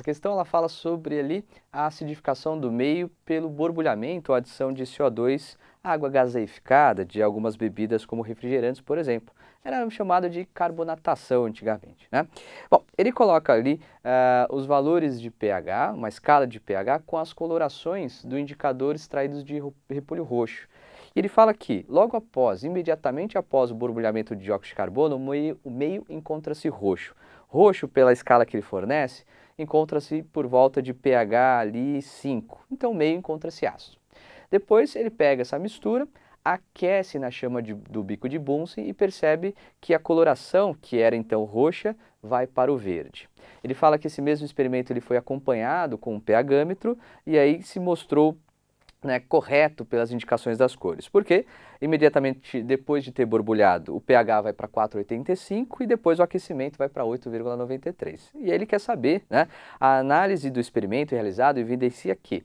questão ela fala sobre ali a acidificação do meio pelo borbulhamento ou adição de CO2 à água gaseificada de algumas bebidas como refrigerantes, por exemplo. Era chamado de carbonatação antigamente, né? Bom, ele coloca ali os valores de pH, uma escala de pH com as colorações do indicador extraídos de repolho roxo. E ele fala que, logo após, imediatamente após o borbulhamento de dióxido de carbono, o meio encontra-se roxo. Roxo, pela escala que ele fornece, encontra-se por volta de pH ali 5. Então o meio encontra-se ácido. Depois ele pega essa mistura, aquece na chama do bico de Bunsen e percebe que a coloração, que era então roxa, vai para o verde. Ele fala que esse mesmo experimento ele foi acompanhado com um pH-metro e aí se mostrou correto pelas indicações das cores, porque imediatamente depois de ter borbulhado o pH vai para 4,85 e depois o aquecimento vai para 8,93. E ele quer saber, a análise do experimento realizado evidencia que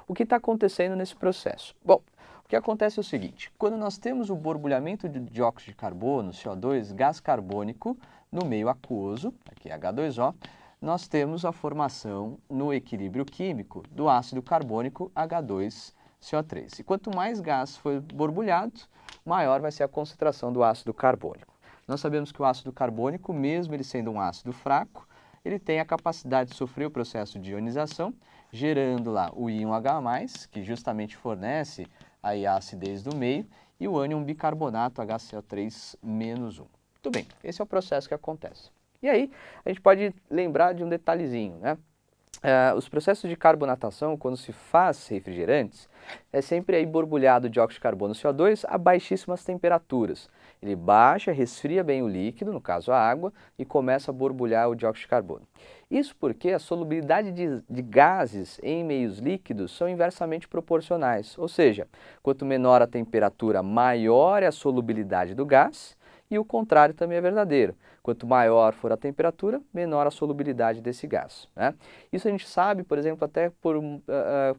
o que está acontecendo nesse processo? Bom, o que acontece é o seguinte, quando nós temos o borbulhamento de dióxido de carbono, CO2, gás carbônico, no meio aquoso, aqui é H2O, nós temos a formação no equilíbrio químico do ácido carbônico H2CO3. E quanto mais gás for borbulhado, maior vai ser a concentração do ácido carbônico. Nós sabemos que o ácido carbônico, mesmo ele sendo um ácido fraco, ele tem a capacidade de sofrer o processo de ionização, gerando lá o íon H+, que justamente fornece aí a acidez do meio, e o ânion bicarbonato HCl3-1. Muito bem, esse é o processo que acontece. E aí, a gente pode lembrar de um detalhezinho, os processos de carbonatação, quando se faz refrigerantes, é sempre aí borbulhado dióxido de carbono CO2 a baixíssimas temperaturas. Ele baixa, resfria bem o líquido, no caso a água, e começa a borbulhar o dióxido de carbono. Isso porque a solubilidade de gases em meios líquidos são inversamente proporcionais, ou seja, quanto menor a temperatura, maior é a solubilidade do gás, e o contrário também é verdadeiro. Quanto maior for a temperatura, menor a solubilidade desse gás. Isso a gente sabe, por exemplo, até por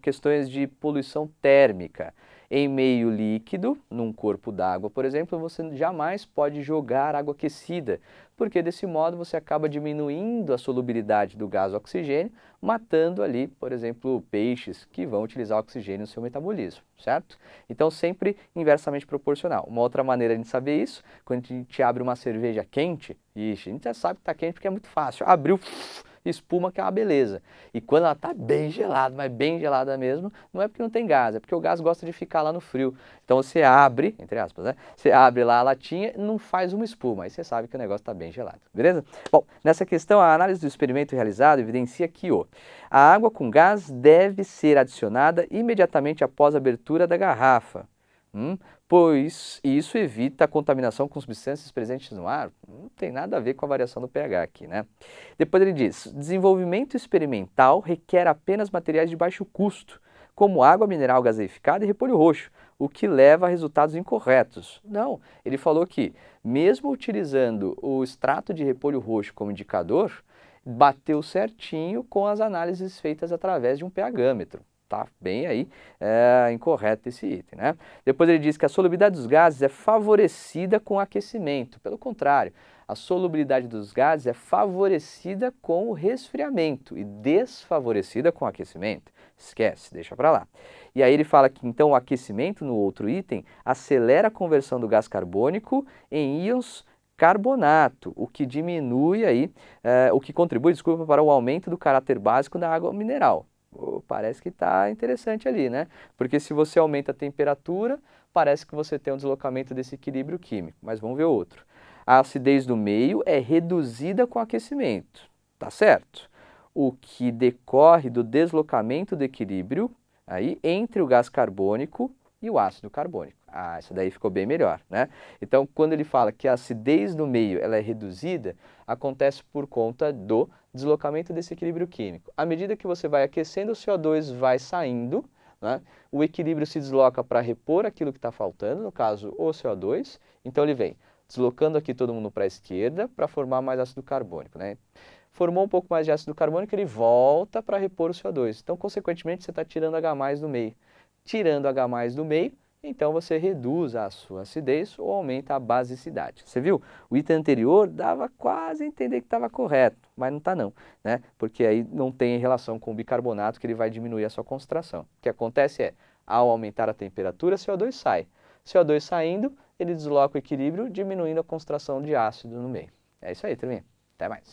questões de poluição térmica. Em meio líquido, num corpo d'água, por exemplo, você jamais pode jogar água aquecida, porque desse modo você acaba diminuindo a solubilidade do gás oxigênio, matando ali, por exemplo, peixes que vão utilizar oxigênio no seu metabolismo, certo? Então sempre inversamente proporcional. Uma outra maneira de saber isso, quando a gente abre uma cerveja quente, ixi, a gente já sabe que está quente porque é muito fácil. Abriu, espuma, que é uma beleza. E quando ela está bem gelada, mas bem gelada mesmo, não é porque não tem gás, é porque o gás gosta de ficar lá no frio. Então você abre, entre aspas, você abre lá a latinha e não faz uma espuma, aí você sabe que o negócio está bem gelado, beleza? Bom, nessa questão, a análise do experimento realizado evidencia que a água com gás deve ser adicionada imediatamente após a abertura da garrafa. Pois isso evita a contaminação com substâncias presentes no ar. Não tem nada a ver com a variação do pH aqui, Depois ele diz, desenvolvimento experimental requer apenas materiais de baixo custo, como água mineral gaseificada e repolho roxo, o que leva a resultados incorretos. Não, ele falou que, mesmo utilizando o extrato de repolho roxo como indicador, bateu certinho com as análises feitas através de um pH-metro. Tá bem aí incorreto esse item, Depois ele diz que a solubilidade dos gases é favorecida com o aquecimento. Pelo contrário, a solubilidade dos gases é favorecida com o resfriamento e desfavorecida com o aquecimento. Esquece, deixa para lá. E aí ele fala que então o aquecimento, no outro item, acelera a conversão do gás carbônico em íons carbonato, o que diminui aí, o que contribui, desculpa, para o aumento do caráter básico da água mineral. Parece que está interessante ali, Porque se você aumenta a temperatura, parece que você tem um deslocamento desse equilíbrio químico. Mas vamos ver outro. A acidez do meio é reduzida com aquecimento, tá certo? O que decorre do deslocamento do equilíbrio aí entre o gás carbônico e o ácido carbônico. Isso daí ficou bem melhor, Então, quando ele fala que a acidez do meio ela é reduzida, acontece por conta do deslocamento desse equilíbrio químico. À medida que você vai aquecendo, o CO2 vai saindo, o equilíbrio se desloca para repor aquilo que está faltando, no caso, o CO2. Então, ele vem deslocando aqui todo mundo para a esquerda para formar mais ácido carbônico, Formou um pouco mais de ácido carbônico, ele volta para repor o CO2. Então, consequentemente, você está tirando H+ do meio. Tirando H+ do meio, então você reduz a sua acidez ou aumenta a basicidade. Você viu? O item anterior dava quase a entender que estava correto, mas não está não, né? Porque aí não tem relação com o bicarbonato que ele vai diminuir a sua concentração. O que acontece é, ao aumentar a temperatura, CO2 sai. CO2 saindo, ele desloca o equilíbrio, diminuindo a concentração de ácido no meio. É isso aí, turminha. Até mais.